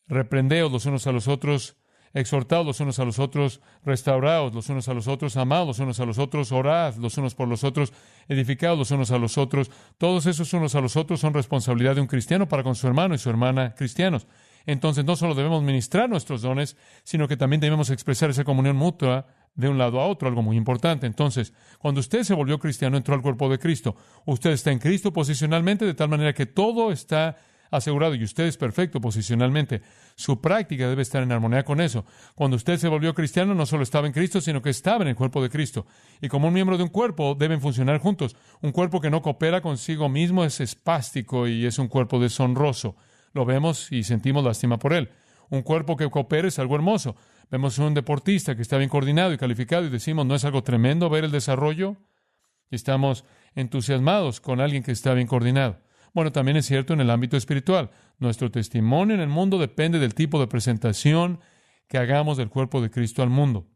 reprendeos los unos a los otros, exhortaos los unos a los otros, restauraos los unos a los otros, amaos los unos a los otros, orad los unos por los otros, edificaos los unos a los otros. Todos esos unos a los otros son responsabilidad de un cristiano para con su hermano y su hermana cristianos. Entonces, no solo debemos ministrar nuestros dones, sino que también debemos expresar esa comunión mutua de un lado a otro, algo muy importante. Entonces, cuando usted se volvió cristiano, entró al cuerpo de Cristo. Usted está en Cristo posicionalmente, de tal manera que todo está asegurado y usted es perfecto posicionalmente. Su práctica debe estar en armonía con eso. Cuando usted se volvió cristiano, no solo estaba en Cristo, sino que estaba en el cuerpo de Cristo. Y como un miembro de un cuerpo, deben funcionar juntos. Un cuerpo que no coopera consigo mismo es espástico y es un cuerpo deshonroso. Lo vemos y sentimos lástima por él. Un cuerpo que coopera es algo hermoso. Vemos un deportista que está bien coordinado y calificado y decimos, ¿no es algo tremendo ver el desarrollo? Y estamos entusiasmados con alguien que está bien coordinado. Bueno, también es cierto en el ámbito espiritual. Nuestro testimonio en el mundo depende del tipo de presentación que hagamos del cuerpo de Cristo al mundo.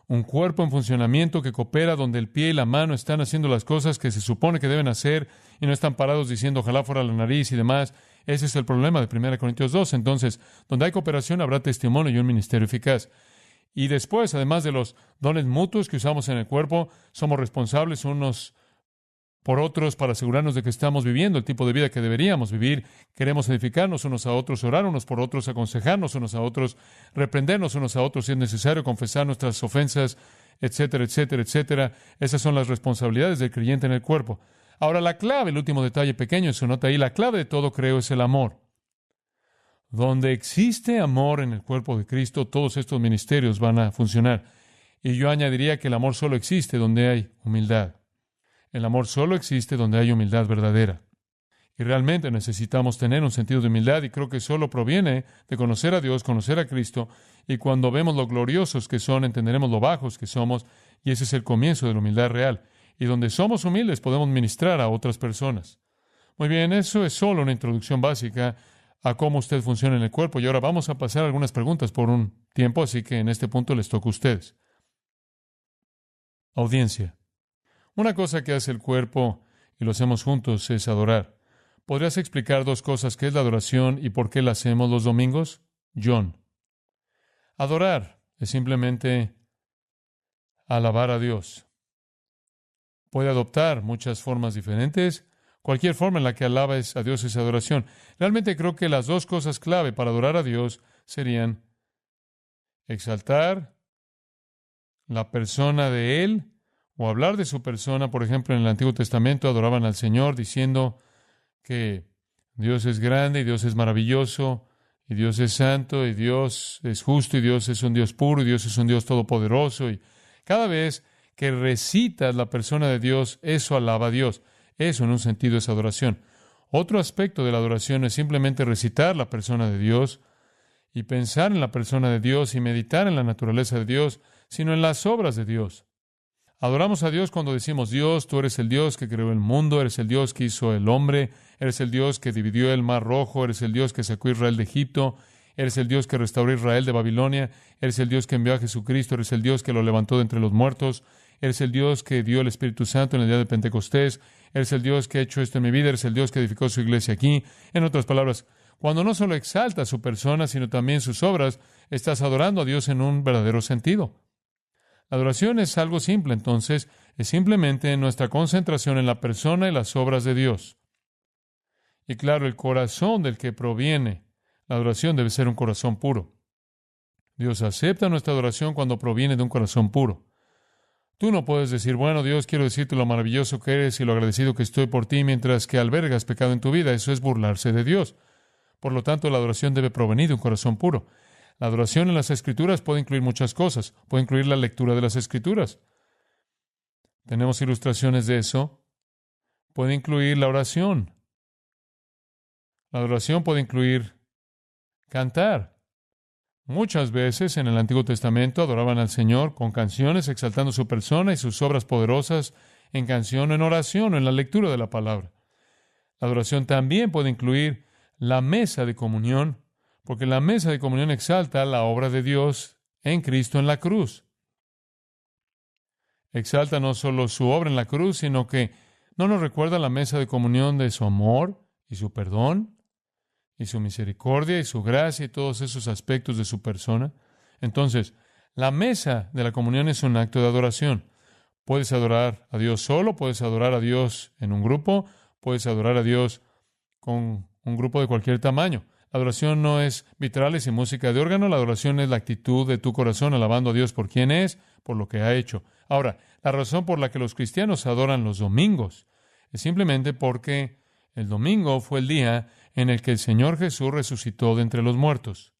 Un cuerpo en funcionamiento que coopera donde el pie y la mano están haciendo las cosas que se supone que deben hacer y no están parados diciendo ojalá fuera la nariz y demás. Ese es el problema de 1 Corintios 2. Entonces, donde hay cooperación habrá testimonio y un ministerio eficaz. Y después, además de los dones mutuos que usamos en el cuerpo, somos responsables unos por otros para asegurarnos de que estamos viviendo el tipo de vida que deberíamos vivir. Queremos edificarnos unos a otros, orar unos por otros, aconsejarnos unos a otros, reprendernos unos a otros si es necesario, confesar nuestras ofensas, etcétera, etcétera, etcétera. Esas son las responsabilidades del creyente en el cuerpo. Ahora, la clave, el último detalle pequeño, se nota ahí, la clave de todo, creo, es el amor. Donde existe amor en el cuerpo de Cristo, todos estos ministerios van a funcionar. Y yo añadiría que el amor solo existe donde hay humildad. El amor solo existe donde hay humildad verdadera. Y realmente necesitamos tener un sentido de humildad y creo que solo proviene de conocer a Dios, conocer a Cristo. Y cuando vemos lo gloriosos que son, entenderemos lo bajos que somos y ese es el comienzo de la humildad real. Y donde somos humildes podemos ministrar a otras personas. Muy bien, eso es solo una introducción básica a cómo usted funciona en el cuerpo. Y ahora vamos a pasar algunas preguntas por un tiempo, así que en este punto les toca a ustedes. Audiencia. Una cosa que hace el cuerpo, y lo hacemos juntos, es adorar. ¿Podrías explicar dos cosas? ¿Qué es la adoración y por qué la hacemos los domingos? John. Adorar es simplemente alabar a Dios. Puede adoptar muchas formas diferentes. Cualquier forma en la que alabes a Dios es adoración. Realmente creo que las dos cosas clave para adorar a Dios serían exaltar la persona de Él o hablar de su persona. Por ejemplo, en el Antiguo Testamento adoraban al Señor diciendo que Dios es grande y Dios es maravilloso y Dios es santo y Dios es justo y Dios es un Dios puro y Dios es un Dios todopoderoso. Y cada vez que recitas la persona de Dios, eso alaba a Dios. Eso en un sentido es adoración. Otro aspecto de la adoración es simplemente recitar la persona de Dios y pensar en la persona de Dios y meditar en la naturaleza de Dios, sino en las obras de Dios. Adoramos a Dios cuando decimos, Dios, tú eres el Dios que creó el mundo, eres el Dios que hizo el hombre, eres el Dios que dividió el mar rojo, eres el Dios que sacó a Israel de Egipto, eres el Dios que restauró a Israel de Babilonia, eres el Dios que envió a Jesucristo, eres el Dios que lo levantó de entre los muertos, eres el Dios que dio el Espíritu Santo en el día de Pentecostés, eres el Dios que ha hecho esto en mi vida, eres el Dios que edificó su iglesia aquí. En otras palabras, cuando no solo exaltas su persona, sino también sus obras, estás adorando a Dios en un verdadero sentido. La adoración es algo simple, entonces, es simplemente nuestra concentración en la persona y las obras de Dios. Y claro, el corazón del que proviene la adoración debe ser un corazón puro. Dios acepta nuestra adoración cuando proviene de un corazón puro. Tú no puedes decir, bueno, Dios, quiero decirte lo maravilloso que eres y lo agradecido que estoy por ti, mientras que albergas pecado en tu vida. Eso es burlarse de Dios. Por lo tanto, la adoración debe provenir de un corazón puro. La adoración en las Escrituras puede incluir muchas cosas. Puede incluir la lectura de las Escrituras. Tenemos ilustraciones de eso. Puede incluir la oración. La adoración puede incluir cantar. Muchas veces en el Antiguo Testamento adoraban al Señor con canciones, exaltando su persona y sus obras poderosas en canción, en oración o en la lectura de la palabra. La adoración también puede incluir la mesa de comunión, porque la mesa de comunión exalta la obra de Dios en Cristo en la cruz. Exalta no solo su obra en la cruz, sino que no nos recuerda la mesa de comunión de su amor y su perdón, y su misericordia y su gracia y todos esos aspectos de su persona. Entonces, la mesa de la comunión es un acto de adoración. Puedes adorar a Dios solo, puedes adorar a Dios en un grupo, puedes adorar a Dios con un grupo de cualquier tamaño. La adoración no es vitrales y música de órgano, la adoración es la actitud de tu corazón alabando a Dios por quien es, por lo que ha hecho. Ahora, la razón por la que los cristianos adoran los domingos es simplemente porque el domingo fue el día en el que el Señor Jesús resucitó de entre los muertos.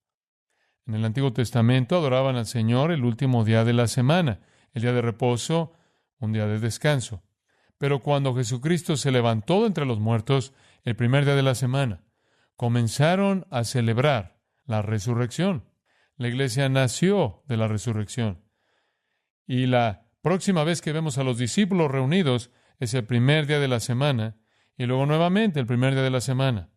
En el Antiguo Testamento adoraban al Señor el último día de la semana, el día de reposo, un día de descanso. Pero cuando Jesucristo se levantó de entre los muertos, el primer día de la semana, comenzaron a celebrar la resurrección. La iglesia nació de la resurrección. Y la próxima vez que vemos a los discípulos reunidos es el primer día de la semana, y luego nuevamente el primer día de la semana.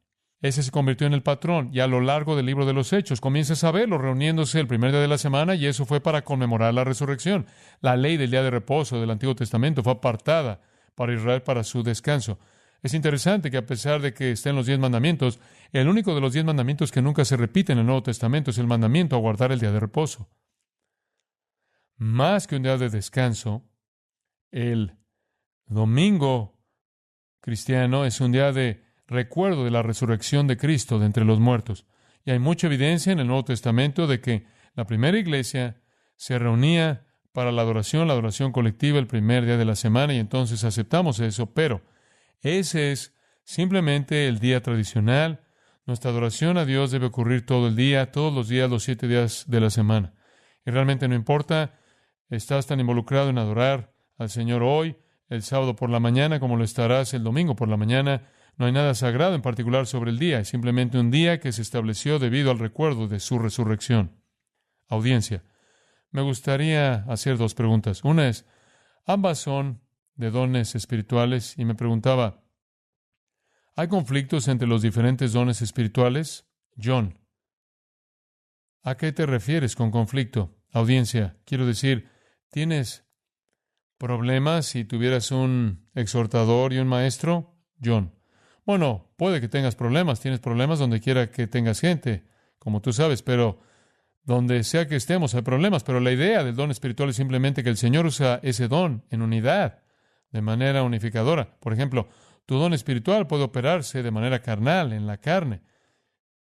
Ese se convirtió en el patrón, y a lo largo del libro de los Hechos comienzas a verlos reuniéndose el primer día de la semana, y eso fue para conmemorar la resurrección. La ley del día de reposo del Antiguo Testamento fue apartada para Israel para su descanso. Es interesante que a pesar de que estén los 10 mandamientos, el único de los 10 mandamientos que nunca se repite en el Nuevo Testamento es el mandamiento a guardar el día de reposo. Más que un día de descanso, el domingo cristiano es un día de recuerdo de la resurrección de Cristo de entre los muertos. Y hay mucha evidencia en el Nuevo Testamento de que la primera iglesia se reunía para la adoración colectiva el primer día de la semana, y entonces aceptamos eso, pero ese es simplemente el día tradicional. Nuestra adoración a Dios debe ocurrir todo el día, todos los días, los 7 días de la semana. Y realmente no importa, estás tan involucrado en adorar al Señor hoy, el sábado por la mañana, como lo estarás el domingo por la mañana. No hay nada sagrado en particular sobre el día, es simplemente un día que se estableció debido al recuerdo de su resurrección. Audiencia, me gustaría hacer 2 preguntas. Una es, ambas son de dones espirituales, y me preguntaba, ¿hay conflictos entre los diferentes dones espirituales? John, ¿a qué te refieres con conflicto? Audiencia, quiero decir, ¿tienes problemas si tuvieras un exhortador y un maestro? John, bueno, puede que tengas problemas, tienes problemas donde quiera que tengas gente, como tú sabes, pero donde sea que estemos hay problemas, pero la idea del don espiritual es simplemente que el Señor usa ese don en unidad, de manera unificadora. Por ejemplo, tu don espiritual puede operarse de manera carnal, en la carne.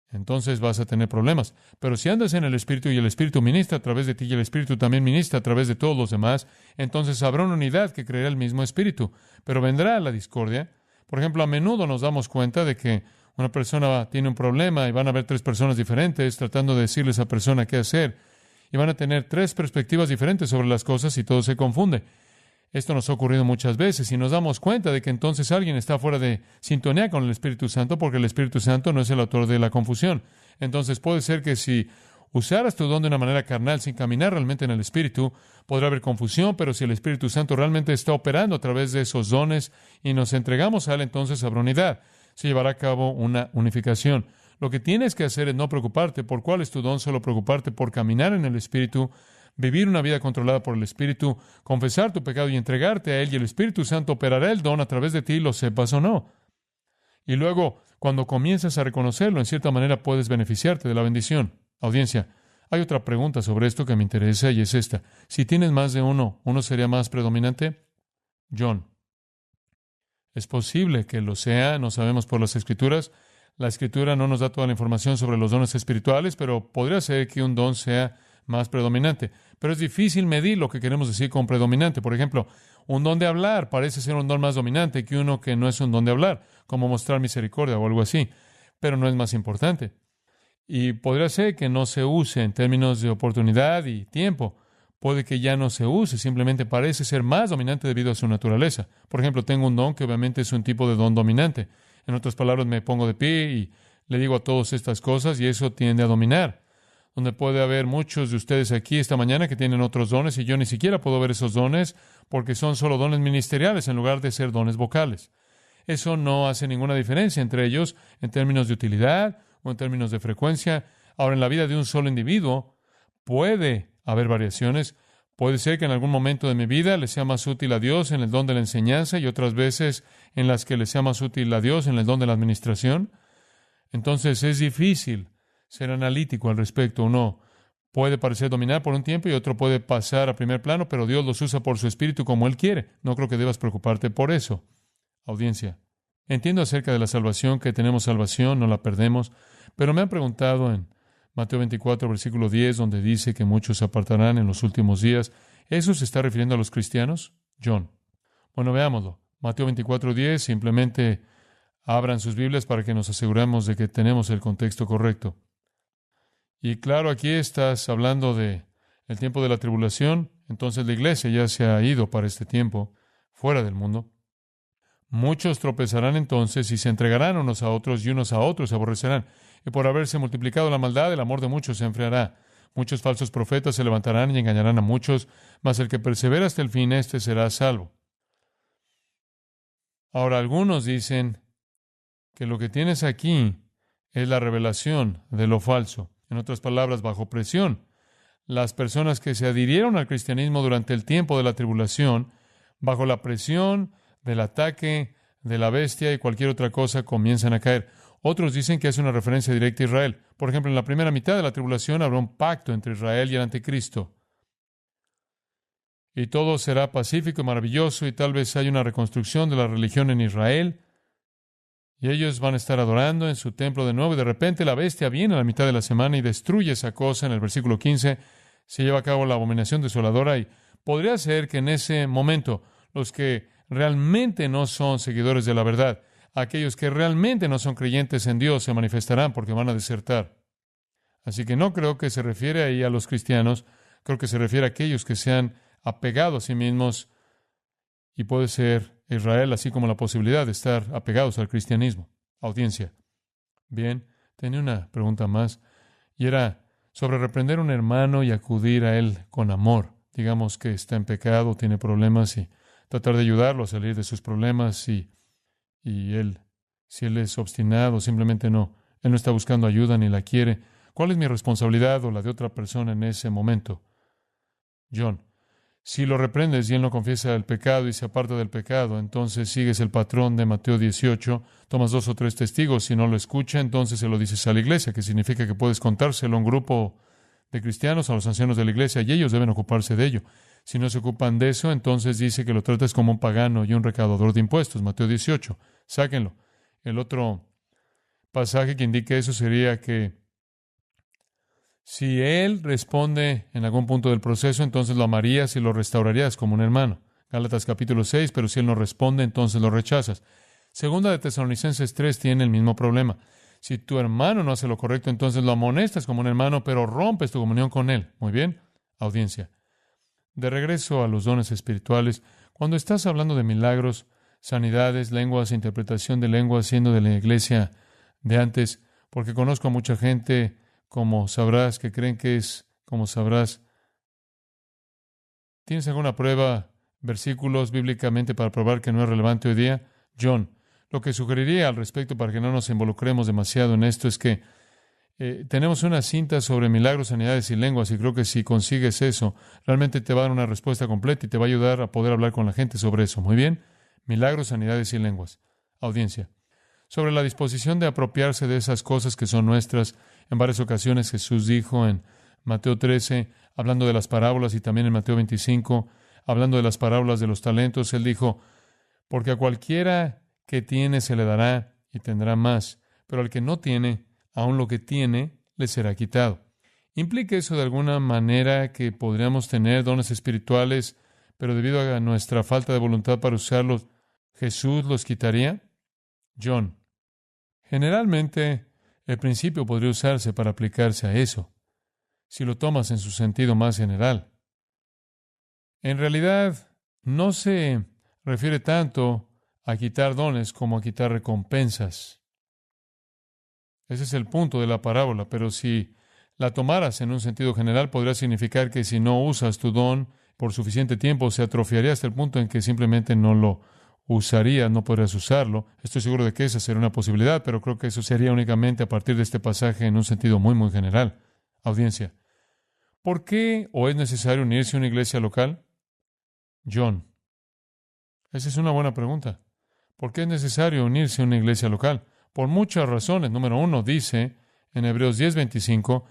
Entonces vas a tener problemas. Pero si andas en el Espíritu y el Espíritu ministra a través de ti y el Espíritu también ministra a través de todos los demás, entonces habrá una unidad que creerá el mismo Espíritu. Pero vendrá la discordia. Por ejemplo, a menudo nos damos cuenta de que una persona tiene un problema y van a haber 3 personas diferentes tratando de decirle a esa persona qué hacer. Y van a tener 3 perspectivas diferentes sobre las cosas y todo se confunde. Esto nos ha ocurrido muchas veces y nos damos cuenta de que entonces alguien está fuera de sintonía con el Espíritu Santo porque el Espíritu Santo no es el autor de la confusión. Entonces puede ser que si usaras tu don de una manera carnal sin caminar realmente en el Espíritu, podrá haber confusión, pero si el Espíritu Santo realmente está operando a través de esos dones y nos entregamos a Él, entonces habrá unidad. Se llevará a cabo una unificación. Lo que tienes que hacer es no preocuparte por cuál es tu don, solo preocuparte por caminar en el Espíritu, vivir una vida controlada por el Espíritu, confesar tu pecado y entregarte a Él, y el Espíritu Santo operará el don a través de ti, lo sepas o no. Y luego, cuando comienzas a reconocerlo, en cierta manera puedes beneficiarte de la bendición. Audiencia, Hay otra pregunta sobre esto que me interesa y es esta. Si tienes más de uno, ¿uno sería más predominante? John, es posible que lo sea, no sabemos por las Escrituras. La Escritura no nos da toda la información sobre los dones espirituales, pero podría ser que un don sea más predominante. Pero es difícil medir lo que queremos decir con predominante. Por ejemplo, un don de hablar parece ser un don más dominante que uno que no es un don de hablar, como mostrar misericordia o algo así, pero no es más importante. Y podría ser que no se use en términos de oportunidad y tiempo. Puede que ya no se use, simplemente parece ser más dominante debido a su naturaleza. Por ejemplo, tengo un don que obviamente es un tipo de don dominante. En otras palabras, me pongo de pie y le digo a todas estas cosas y eso tiende a dominar. Donde puede haber muchos de ustedes aquí esta mañana que tienen otros dones y yo ni siquiera puedo ver esos dones porque son solo dones ministeriales en lugar de ser dones vocales. Eso no hace ninguna diferencia entre ellos en términos de utilidad o en términos de frecuencia. Ahora, en la vida de un solo individuo puede haber variaciones. Puede ser que en algún momento de mi vida le sea más útil a Dios en el don de la enseñanza y otras veces en las que le sea más útil a Dios en el don de la administración. Entonces es difícil ser analítico al respecto. Uno puede parecer dominar por un tiempo y otro puede pasar a primer plano, pero Dios los usa por su espíritu como Él quiere. No creo que debas preocuparte por eso. Audiencia, entiendo acerca de la salvación, que tenemos salvación, no la perdemos, pero me han preguntado en Mateo 24, versículo 10, donde dice que muchos se apartarán en los últimos días. ¿Eso se está refiriendo a los cristianos? John. Bueno, veámoslo. Mateo 24, 10, simplemente abran sus Biblias para que nos aseguremos de que tenemos el contexto correcto. Y claro, aquí estás hablando de el tiempo de la tribulación, entonces la iglesia ya se ha ido para este tiempo, fuera del mundo. Muchos tropezarán entonces y se entregarán unos a otros y unos a otros se aborrecerán. Y por haberse multiplicado la maldad, el amor de muchos se enfriará. Muchos falsos profetas se levantarán y engañarán a muchos, mas el que persevera hasta el fin, éste será salvo. Ahora, algunos dicen que lo que tienes aquí es la revelación de lo falso. En otras palabras, bajo presión. Las personas que se adhirieron al cristianismo durante el tiempo de la tribulación, bajo la presión del ataque de la bestia y cualquier otra cosa, comienzan a caer. Otros dicen que es una referencia directa a Israel. Por ejemplo, en la primera mitad de la tribulación habrá un pacto entre Israel y el anticristo. Y todo será pacífico y maravilloso y tal vez haya una reconstrucción de la religión en Israel. Y ellos van a estar adorando en su templo de nuevo y de repente la bestia viene a la mitad de la semana y destruye esa cosa. En el versículo 15 se lleva a cabo la abominación desoladora y podría ser que en ese momento los que realmente no son seguidores de la verdad, aquellos que realmente no son creyentes en Dios se manifestarán porque van a desertar. Así que no creo que se refiere ahí a los cristianos, creo que se refiere a aquellos que se han apegado a sí mismos y puede ser Israel, así como la posibilidad de estar apegados al cristianismo. Audiencia. Bien, tenía una pregunta más y era sobre reprender a un hermano y acudir a él con amor. Digamos que está en pecado, tiene problemas y tratar de ayudarlo a salir de sus problemas y él, si él es obstinado, simplemente él no está buscando ayuda ni la quiere. ¿Cuál es mi responsabilidad o la de otra persona en ese momento? John, si lo reprendes y él no confiesa el pecado y se aparta del pecado, entonces sigues el patrón de Mateo 18, tomas 2 o 3 testigos, si no lo escucha, entonces se lo dices a la iglesia, que significa que puedes contárselo a un grupo de cristianos, a los ancianos de la iglesia, y ellos deben ocuparse de ello. Si no se ocupan de eso, entonces dice que lo tratas como un pagano y un recaudador de impuestos. Mateo 18. Sáquenlo. El otro pasaje que indica eso sería que si él responde en algún punto del proceso, entonces lo amarías y lo restaurarías como un hermano. Gálatas capítulo 6, pero si él no responde, entonces lo rechazas. Segunda de Tesalonicenses 3 tiene el mismo problema. Si tu hermano no hace lo correcto, entonces lo amonestas como un hermano, pero rompes tu comunión con él. Muy bien, audiencia. De regreso a los dones espirituales, cuando estás hablando de milagros, sanidades, lenguas, interpretación de lenguas, siendo de la iglesia de antes, porque conozco a mucha gente, como sabrás, que creen que es como sabrás. ¿Tienes alguna prueba, versículos bíblicamente para probar que no es relevante hoy día? John, lo que sugeriría al respecto para que no nos involucremos demasiado en esto es que tenemos una cinta sobre milagros, sanidades y lenguas, y creo que si consigues eso, realmente te va a dar una respuesta completa y te va a ayudar a poder hablar con la gente sobre eso. Muy bien, milagros, sanidades y lenguas. Audiencia. Sobre la disposición de apropiarse de esas cosas que son nuestras, en varias ocasiones Jesús dijo en Mateo 13, hablando de las parábolas, y también en Mateo 25, hablando de las parábolas de los talentos, Él dijo, porque a cualquiera que tiene se le dará y tendrá más, pero al que no tiene, aun lo que tiene, le será quitado. ¿Implica eso de alguna manera que podríamos tener dones espirituales, pero debido a nuestra falta de voluntad para usarlos, Jesús los quitaría? John, generalmente el principio podría usarse para aplicarse a eso, si lo tomas en su sentido más general. En realidad, no se refiere tanto a quitar dones como a quitar recompensas. Ese es el punto de la parábola, pero si la tomaras en un sentido general, podría significar que si no usas tu don por suficiente tiempo, se atrofiaría hasta el punto en que simplemente no lo usarías, no podrías usarlo. Estoy seguro de que esa sería una posibilidad, pero creo que eso sería únicamente a partir de este pasaje en un sentido muy, muy general. Audiencia, ¿por qué o es necesario unirse a una iglesia local? John, esa es una buena pregunta. ¿Por qué es necesario unirse a una iglesia local? Por muchas razones. Número uno, dice en Hebreos 10:25,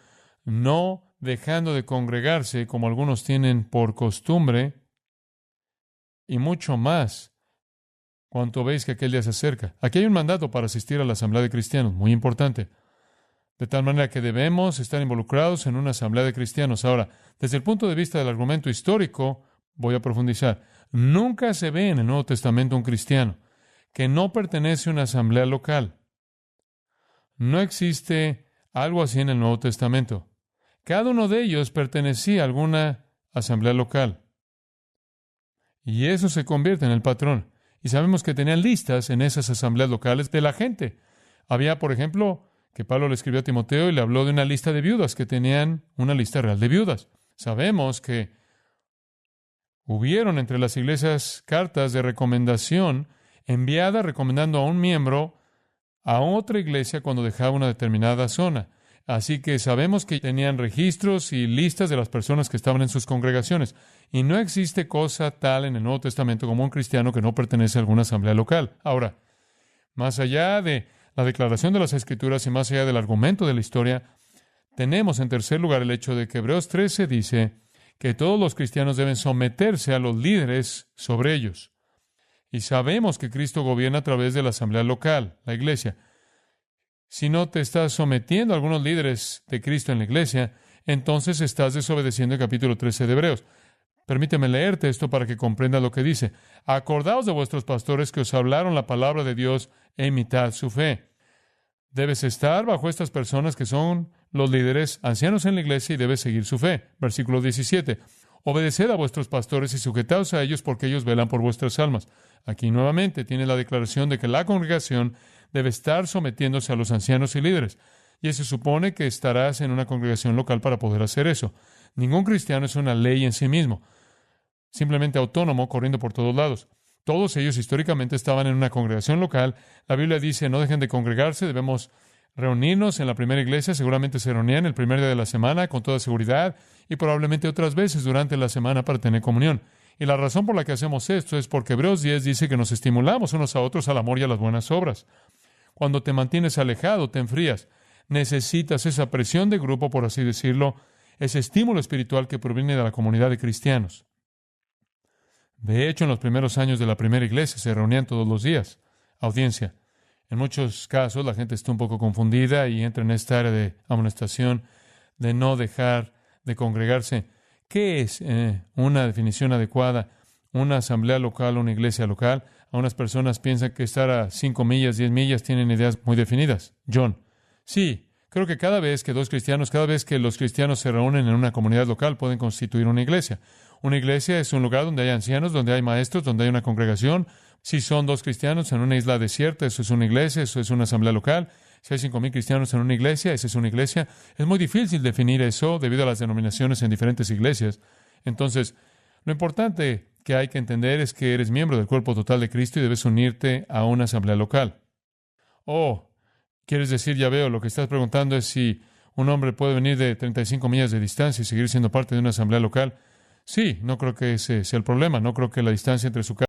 no dejando de congregarse como algunos tienen por costumbre, y mucho más cuanto veis que aquel día se acerca. Aquí hay un mandato para asistir a la asamblea de cristianos, muy importante. De tal manera que debemos estar involucrados en una asamblea de cristianos. Ahora, desde el punto de vista del argumento histórico, voy a profundizar. Nunca se ve en el Nuevo Testamento un cristiano que no pertenece a una asamblea local. No existe algo así en el Nuevo Testamento. Cada uno de ellos pertenecía a alguna asamblea local. Y eso se convierte en el patrón. Y sabemos que tenían listas en esas asambleas locales de la gente. Había, por ejemplo, que Pablo le escribió a Timoteo y le habló de una lista de viudas, que tenían una lista real de viudas. Sabemos que hubieron entre las iglesias cartas de recomendación enviadas recomendando a un miembro a otra iglesia cuando dejaba una determinada zona. Así que sabemos que tenían registros y listas de las personas que estaban en sus congregaciones. Y no existe cosa tal en el Nuevo Testamento como un cristiano que no pertenece a alguna asamblea local. Ahora, más allá de la declaración de las Escrituras y más allá del argumento de la historia, tenemos en tercer lugar el hecho de que Hebreos 13 dice que todos los cristianos deben someterse a los líderes sobre ellos. Y sabemos que Cristo gobierna a través de la asamblea local, la iglesia. Si no te estás sometiendo a algunos líderes de Cristo en la iglesia, entonces estás desobedeciendo el capítulo 13 de Hebreos. Permíteme leerte esto para que comprendas lo que dice. Acordaos de vuestros pastores que os hablaron la palabra de Dios e imitad su fe. Debes estar bajo estas personas que son los líderes ancianos en la iglesia y debes seguir su fe. Versículo 17. Obedeced a vuestros pastores y sujetaos a ellos porque ellos velan por vuestras almas. Aquí nuevamente tiene la declaración de que la congregación debe estar sometiéndose a los ancianos y líderes. Y se supone que estarás en una congregación local para poder hacer eso. Ningún cristiano es una ley en sí mismo, simplemente autónomo, corriendo por todos lados. Todos ellos históricamente estaban en una congregación local. La Biblia dice, no dejen de congregarse, debemos reunirnos en la primera iglesia. Seguramente se reunían el primer día de la semana, con toda seguridad, y probablemente otras veces durante la semana para tener comunión. Y la razón por la que hacemos esto es porque Hebreos 10 dice que nos estimulamos unos a otros al amor y a las buenas obras. Cuando te mantienes alejado, te enfrías. Necesitas esa presión de grupo, por así decirlo, ese estímulo espiritual que proviene de la comunidad de cristianos. De hecho, en los primeros años de la primera iglesia se reunían todos los días. Audiencia. En muchos casos la gente está un poco confundida y entra en esta área de amonestación de no dejar de congregarse. ¿Qué es una definición adecuada? Una asamblea local, una iglesia local. Algunas personas piensan que estar a 5 millas, 10 millas, tienen ideas muy definidas. John, sí, creo que cada vez que los cristianos se reúnen en una comunidad local, pueden constituir una iglesia. Una iglesia es un lugar donde hay ancianos, donde hay maestros, donde hay una congregación. Si son 2 cristianos en una isla desierta, eso es una iglesia, eso es una asamblea local. Si hay 5,000 cristianos en una iglesia, esa es una iglesia. Es muy difícil definir eso debido a las denominaciones en diferentes iglesias. Entonces, lo importante que hay que entender es que eres miembro del cuerpo total de Cristo y debes unirte a una asamblea local. Oh, quieres decir, ya veo, lo que estás preguntando es si un hombre puede venir de 35 millas de distancia y seguir siendo parte de una asamblea local. Sí, no creo que ese sea el problema. No creo que la distancia entre su casa